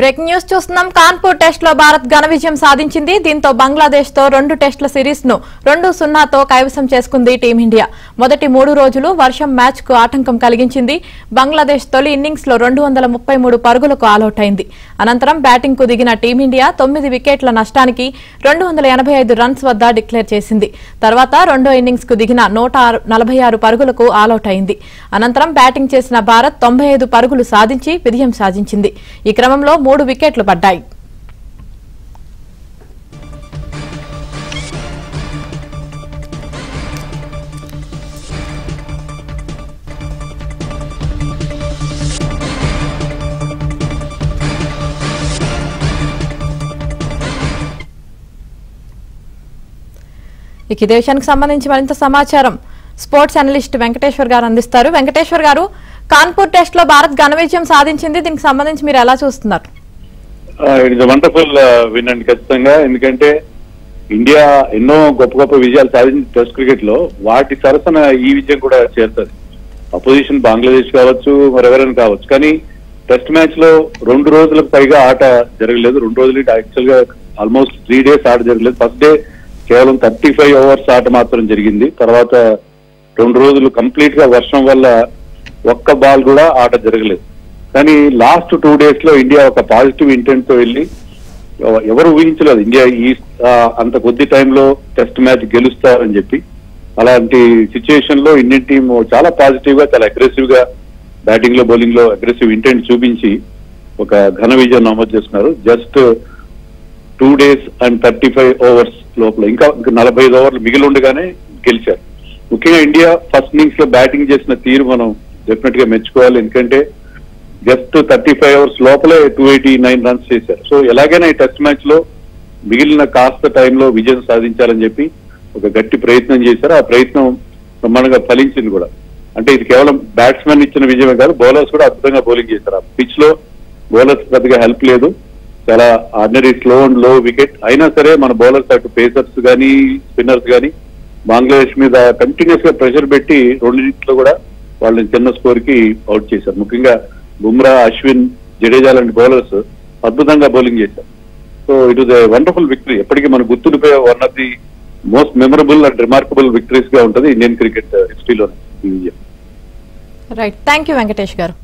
Breaking news చూస్తున్నాం. Kanpur test లో భారత్ ఘన విజయం సాధించింది. దీంతో బంగ్లాదేశ్ తో 2 టెస్టుల సిరీస్ ను 2-0తో కైవసం చేసుకుంది టీమిండియా. మొదటి 3 రోజులు వర్షం మ్యాచ్ కు ఆటంకం కలిగించింది. బంగ్లాదేశ్ తొలి ఇన్నింగ్స్ లో 233 పరుగులకు ఆలౌట్ అయింది. అనంతరం బ్యాటింగ్ కు దిగిన టీమిండియా 9 వికెట్ల నష్టానికి 285 రన్స్ వద్ద డిక్లేర్ చేసింది. తర్వాత రెండో ఇన్నింగ్స్ కు దిగిన 146 పరుగులకు ఆలౌట్ అయింది. అనంతరం బ్యాటింగ్ చేసిన భారత్ 95 పరుగులు సాధించి విజయం సాధించింది. ఈ క్రమంలో 3 వికెట్లు పడ్డాయి. ఈ దేశానికి సంబంధించి మరింత సమాచారం స్పోర్ట్స్ అనలిస్ట్ వెంకటేశ్వర్ గారు అందిస్తారు. వెంకటేశ్వర్ గారు, కాన్పూర్ టెస్ట్ లో భారత్ ఘన విజయం సాధించింది. దీనికి సంబంధించి మీరు ఎలా చూస్తున్నారు? ఇట్ ఇస్ వండర్ఫుల్ విన్ అండి, ఖచ్చితంగా. ఎందుకంటే ఇండియా ఎన్నో గొప్ప గొప్ప విజయాలు సాధించిన టెస్ట్ క్రికెట్ లో వాటి సరసన ఈ విజయం కూడా చేరుతుంది. అపోజిషన్ బంగ్లాదేశ్ కావచ్చు, మరెవరైనా కావచ్చు. కానీ టెస్ట్ మ్యాచ్ లో 2 రోజులకు పైగా ఆట జరగలేదు. 2 రోజులు యాక్చువల్ గా ఆల్మోస్ట్ 3 డేస్ ఆట జరగలేదు. ఫస్ట్ డే కేవలం 35 ఓవర్స్ ఆట మాత్రం జరిగింది. తర్వాత 2 రోజులు కంప్లీట్ గా వర్షం వల్ల ఒక్క బాల్ కూడా ఆట జరగలేదు. కానీ లాస్ట్ 2 డేస్ లో ఇండియా ఒక పాజిటివ్ ఇంటెంట్ తో వెళ్ళి, ఎవరు ఊహించలేదు ఇండియా అంత కొద్ది టైంలో టెస్ట్ మ్యాచ్ గెలుస్తారని చెప్పి. అలాంటి సిచ్యుయేషన్ లో ఇండియన్ టీం చాలా పాజిటివ్ గా, చాలా అగ్రెసివ్ గా బ్యాటింగ్ లో బౌలింగ్ లో అగ్రెసివ్ ఇంటెంట్ చూపించి ఒక ఘన విజయం నమోదు చేస్తున్నారు. జస్ట్ 2 డేస్ అండ్ 35 ఓవర్స్ లోపల ఇంకా 45 ఓవర్లు మిగిలి ఉండగానే గెలిచారు. ముఖ్యంగా ఇండియా ఫస్ట్ ఇన్నింగ్స్ లో బ్యాటింగ్ చేసిన తీరు మనం డెఫినెట్ గా మెచ్చుకోవాలి. ఎందుకంటే జస్ట్ 35 ఓవర్స్ లోపలే 289 రన్స్ చేశారు. సో ఎలాగైనా ఈ టెస్ట్ మ్యాచ్ లో మిగిలిన కాస్త టైంలో విజయం సాధించాలని చెప్పి ఒక గట్టి ప్రయత్నం చేశారు. ఆ ప్రయత్నం బ్రహ్మాండంగా ఫలించింది కూడా. అంటే ఇది కేవలం బ్యాట్స్మెన్ ఇచ్చిన విజయమే కాదు, బౌలర్స్ కూడా అద్భుతంగా బౌలింగ్ చేశారు. ఆ పిచ్ లో బౌలర్స్ పెద్దగా హెల్ప్ లేదు. చాలా ఆర్డినరీ స్లో అండ్ లో వికెట్ అయినా సరే మన బౌలర్స్ అటు పేసర్స్ కానీ స్పిన్నర్స్ కానీ బంగ్లాదేశ్ మీద కంటిన్యూస్ గా ప్రెషర్ పెట్టి 2 కూడా వాళ్ళని చిన్న స్కోర్ కి అవుట్ చేశారు. ముఖ్యంగా బుమ్రా, అశ్విన్, జడేజా లాంటి బౌలర్స్ అద్భుతంగా బౌలింగ్ చేశారు. So it was a wonderful victory. ఎప్పటికీ మనకు గుర్తుండిపోయే one of the most memorable and remarkable victories గా ఉంటుంది ఇండియన్ క్రికెట్ హిస్టరీలో ఈ విజయం. రైట్, థ్యాంక్ యూ వెంకటేష్ గారు.